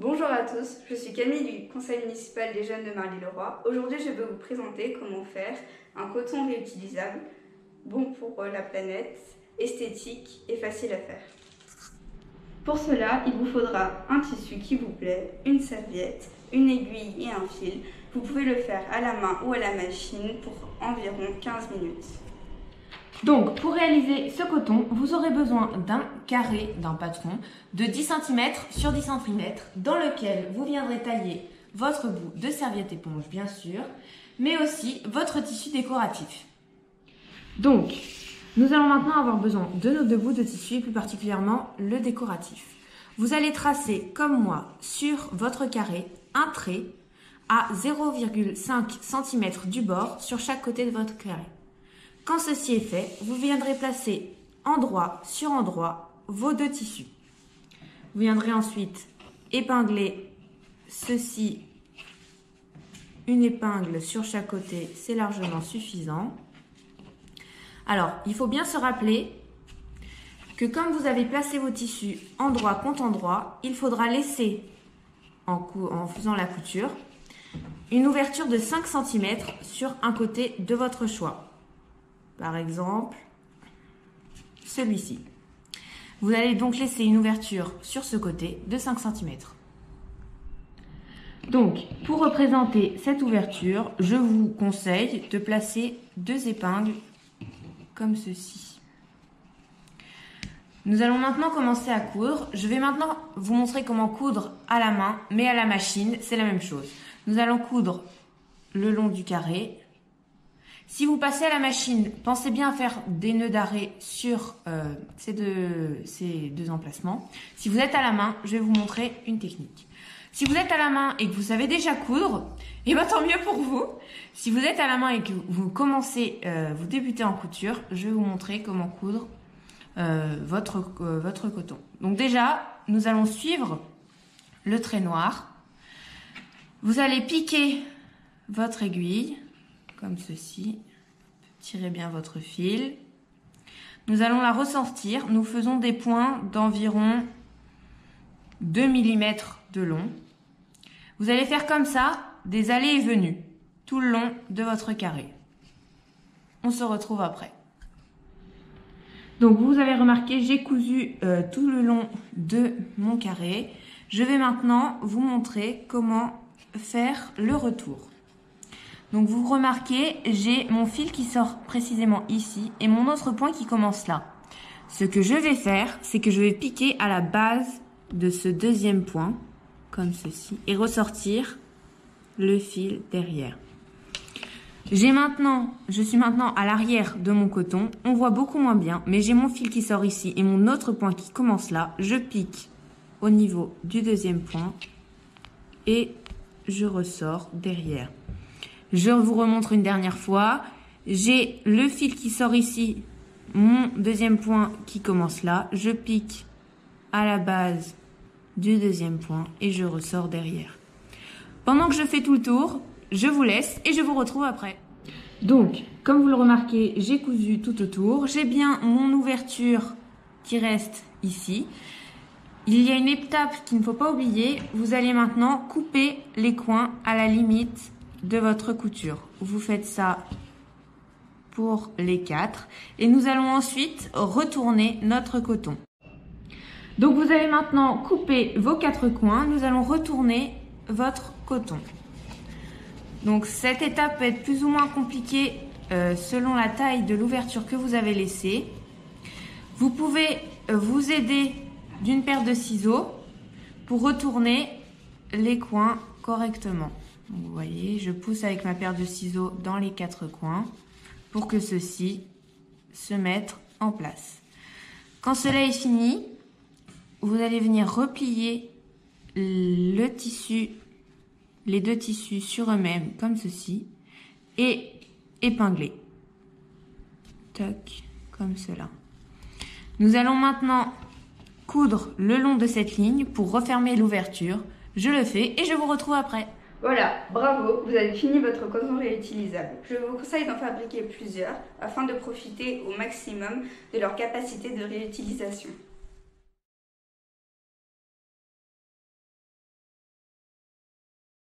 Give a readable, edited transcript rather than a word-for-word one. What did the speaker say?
Bonjour à tous, je suis Camille du Conseil municipal des jeunes de Marly-le-Roi. Aujourd'hui, je vais vous présenter comment faire un coton réutilisable, bon pour la planète, esthétique et facile à faire. Pour cela, il vous faudra un tissu qui vous plaît, une serviette, une aiguille et un fil. Vous pouvez le faire à la main ou à la machine pour environ 15 minutes. Donc, pour réaliser ce coton, vous aurez besoin d'un carré, d'un patron, de 10 cm sur 10 cm, dans lequel vous viendrez tailler votre bout de serviette éponge, bien sûr, mais aussi votre tissu décoratif. Donc, nous allons maintenant avoir besoin de nos deux bouts de tissu, et plus particulièrement le décoratif. Vous allez tracer, comme moi, sur votre carré, un trait à 0,5 cm du bord sur chaque côté de votre carré. Quand ceci est fait, vous viendrez placer endroit sur endroit vos deux tissus. Vous viendrez ensuite épingler ceci, une épingle sur chaque côté, c'est largement suffisant. Alors, il faut bien se rappeler que comme vous avez placé vos tissus endroit contre endroit, il faudra laisser, en faisant la couture, une ouverture de 5 cm sur un côté de votre choix. Par exemple, celui-ci. Vous allez donc laisser une ouverture sur ce côté de 5 cm. Donc, pour représenter cette ouverture, je vous conseille de placer deux épingles comme ceci. Nous allons maintenant commencer à coudre. Je vais maintenant vous montrer comment coudre à la main, mais à la machine, c'est la même chose. Nous allons coudre le long du carré. Si vous passez à la machine, pensez bien à faire des nœuds d'arrêt sur ces deux emplacements. Si vous êtes à la main, je vais vous montrer une technique. Si vous êtes à la main et que vous savez déjà coudre, et bien tant mieux pour vous. Si vous êtes à la main et que vous commencez, vous débutez en couture, je vais vous montrer comment coudre votre coton. Donc déjà, nous allons suivre le trait noir. Vous allez piquer votre aiguille, comme ceci. Tirez bien votre fil. Nous allons la ressortir. Nous faisons des points d'environ 2 mm de long. Vous allez faire comme ça des allées et venues tout le long de votre carré. On se retrouve après. Donc vous avez remarqué, j'ai cousu tout le long de mon carré. Je vais maintenant vous montrer comment faire le retour. Donc vous remarquez, j'ai mon fil qui sort précisément ici et mon autre point qui commence là. Ce que je vais faire, c'est que je vais piquer à la base de ce deuxième point, comme ceci, et ressortir le fil derrière. Je suis maintenant à l'arrière de mon coton. On voit beaucoup moins bien, mais j'ai mon fil qui sort ici et mon autre point qui commence là. Je pique au niveau du deuxième point et je ressors derrière. Je vous remontre une dernière fois. J'ai le fil qui sort ici, mon deuxième point qui commence là. Je pique à la base du deuxième point et je ressors derrière. Pendant que je fais tout le tour, je vous laisse et je vous retrouve après. Donc, comme vous le remarquez, j'ai cousu tout autour. J'ai bien mon ouverture qui reste ici. Il y a une étape qu'il ne faut pas oublier. Vous allez maintenant couper les coins à la limite de votre couture. Vous faites ça pour les 4 et nous allons ensuite retourner notre coton. Donc vous allez maintenant couper vos 4 coins, nous allons retourner votre coton. Donc cette étape peut être plus ou moins compliquée selon la taille de l'ouverture que vous avez laissée. Vous pouvez vous aider d'une paire de ciseaux pour retourner les coins correctement. Donc, vous voyez, je pousse avec ma paire de ciseaux dans les 4 coins pour que ceux-ci se mettent en place. Quand cela est fini, vous allez venir replier le tissu, les deux tissus sur eux-mêmes comme ceci et épingler. Tac, comme cela. Nous allons maintenant coudre le long de cette ligne pour refermer l'ouverture. Je le fais et je vous retrouve après. Voilà, bravo, vous avez fini votre coton réutilisable. Je vous conseille d'en fabriquer plusieurs afin de profiter au maximum de leur capacité de réutilisation.